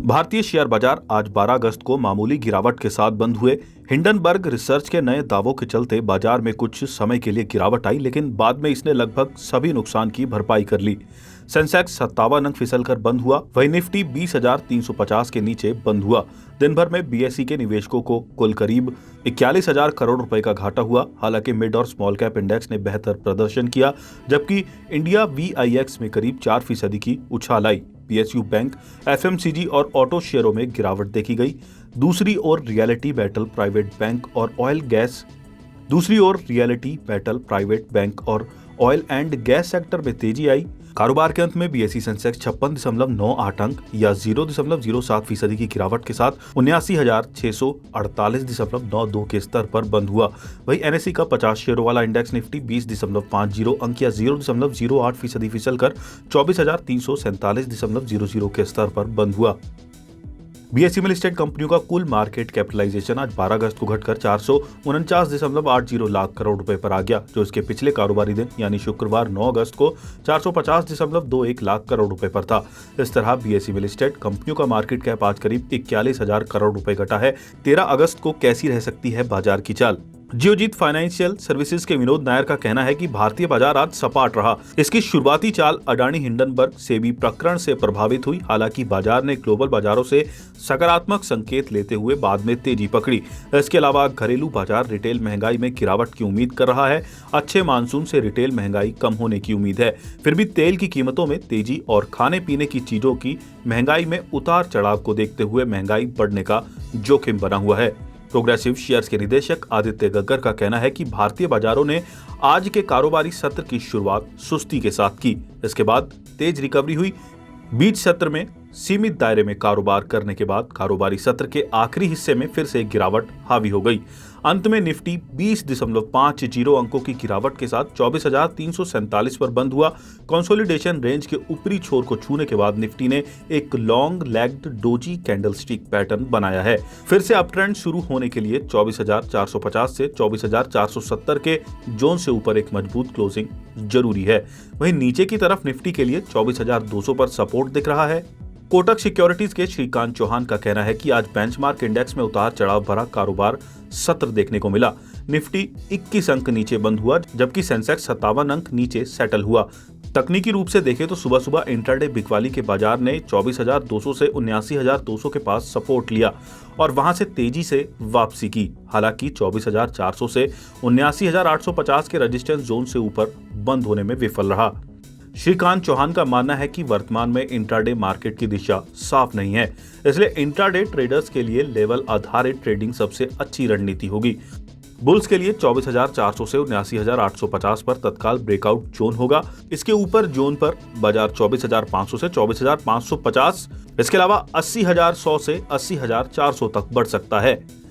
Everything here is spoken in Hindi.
भारतीय शेयर बाजार आज 12 अगस्त को मामूली गिरावट के साथ बंद हुए। हिंडनबर्ग रिसर्च के नए दावों के चलते बाजार में कुछ समय के लिए गिरावट आई, लेकिन बाद में इसने लगभग सभी नुकसान की भरपाई कर ली। सेंसेक्स 57 अंक फिसलकर बंद हुआ, वहीं निफ्टी 20,350 के नीचे बंद हुआ। दिन भर में बीएसई के निवेशकों को कुल करीब 41,000 करोड़ रुपए का घाटा हुआ। हालांकि मिड और स्मॉल कैप इंडेक्स ने बेहतर प्रदर्शन किया, जबकि इंडिया VIX में करीब 4% की उछाल आई। PSU बैंक, FMCG और ऑटो शेयरों में गिरावट देखी गई। दूसरी ओर रियलिटी मेटल प्राइवेट बैंक और ऑयल एंड गैस सेक्टर में तेजी आई। कारोबार के अंत में बीएसई सेंसेक्स 56.98 अंक या 0.07% की गिरावट के साथ 79,648.92 के स्तर पर बंद हुआ। वहीं NSE का 50 शेयरों वाला इंडेक्स निफ्टी 20.50 अंक या 0.08% फिसलकर 24,347.00 के स्तर पर बंद हुआ। बीएसई में लिस्टेड कंपनियों का कुल मार्केट कैपिटलाइजेशन आज 12 अगस्त को घटकर 449.80 लाख करोड़ रुपए पर आ गया, जो इसके पिछले कारोबारी दिन यानी शुक्रवार 9 अगस्त को 450.21 लाख करोड़ रुपए पर था। इस तरह बीएसई में लिस्टेड कंपनियों का मार्केट कैप आज करीब 41,000 करोड़ रुपए घटा है। 13 अगस्त को कैसी रह सकती है बाजार की चाल? जियोजीत फाइनेंशियल सर्विसेज के विनोद नायर का कहना है कि भारतीय बाजार आज सपाट रहा। इसकी शुरुआती चाल अडानी हिंडनबर्ग सेबी प्रकरण से प्रभावित हुई। हालांकि बाजार ने ग्लोबल बाजारों से सकारात्मक संकेत लेते हुए बाद में तेजी पकड़ी। इसके अलावा घरेलू बाजार रिटेल महंगाई में गिरावट की उम्मीद कर रहा है। अच्छे मानसून से रिटेल महंगाई कम होने की उम्मीद है। फिर भी तेल की कीमतों में तेजी और खाने पीने की चीजों की महंगाई में उतार चढ़ाव को देखते हुए महंगाई बढ़ने का जोखिम बना हुआ है। प्रोग्रेसिव शेयर्स के निदेशक आदित्य गग्गर का कहना है कि भारतीय बाजारों ने आज के कारोबारी सत्र की शुरुआत सुस्ती के साथ की। इसके बाद तेज रिकवरी हुई। बीच सत्र में सीमित दायरे में कारोबार करने के बाद कारोबारी सत्र के आखिरी हिस्से में फिर से गिरावट हावी हो गई। अंत में निफ्टी 20.50 अंकों की गिरावट के साथ 24,347 पर बंद हुआ। कंसोलिडेशन रेंज के ऊपरी छोर को छूने के बाद निफ्टी ने एक long legged doji candlestick pattern बनाया है। फिर से अपट्रेंड शुरू होने के लिए 24,450 से 24,470 के जोन से ऊपर एक मजबूत क्लोजिंग जरूरी है। वहीं नीचे की तरफ निफ्टी के लिए 24,200 पर सपोर्ट दिख रहा है। कोटक सिक्योरिटीज के श्रीकांत चौहान का कहना है कि आज बेंचमार्क इंडेक्स में उतार चढ़ाव भरा कारोबार सत्र देखने को मिला। निफ्टी 21 अंक नीचे बंद हुआ, जबकि सेंसेक्स 57 अंक नीचे सेटल हुआ। तकनीकी रूप से देखें तो सुबह सुबह इंट्राडे बिकवाली के बाजार ने 24,200 से 79,200 के पास सपोर्ट लिया और वहां से तेजी से वापसी की। हालांकि 24,400 से 79,850 के रेजिस्टेंस जोन से ऊपर बंद होने में विफल रहा। श्रीकांत चौहान का मानना है कि वर्तमान में इंट्राडे मार्केट की दिशा साफ नहीं है, इसलिए इंट्राडे ट्रेडर्स के लिए लेवल आधारित ट्रेडिंग सबसे अच्छी रणनीति होगी। बुल्स के लिए 24,400 से 79,850 पर तत्काल ब्रेकआउट जोन होगा। इसके ऊपर जोन पर बाजार 24,500 से 24,550, इसके अलावा 80,100 से 80,400 तक बढ़ सकता है।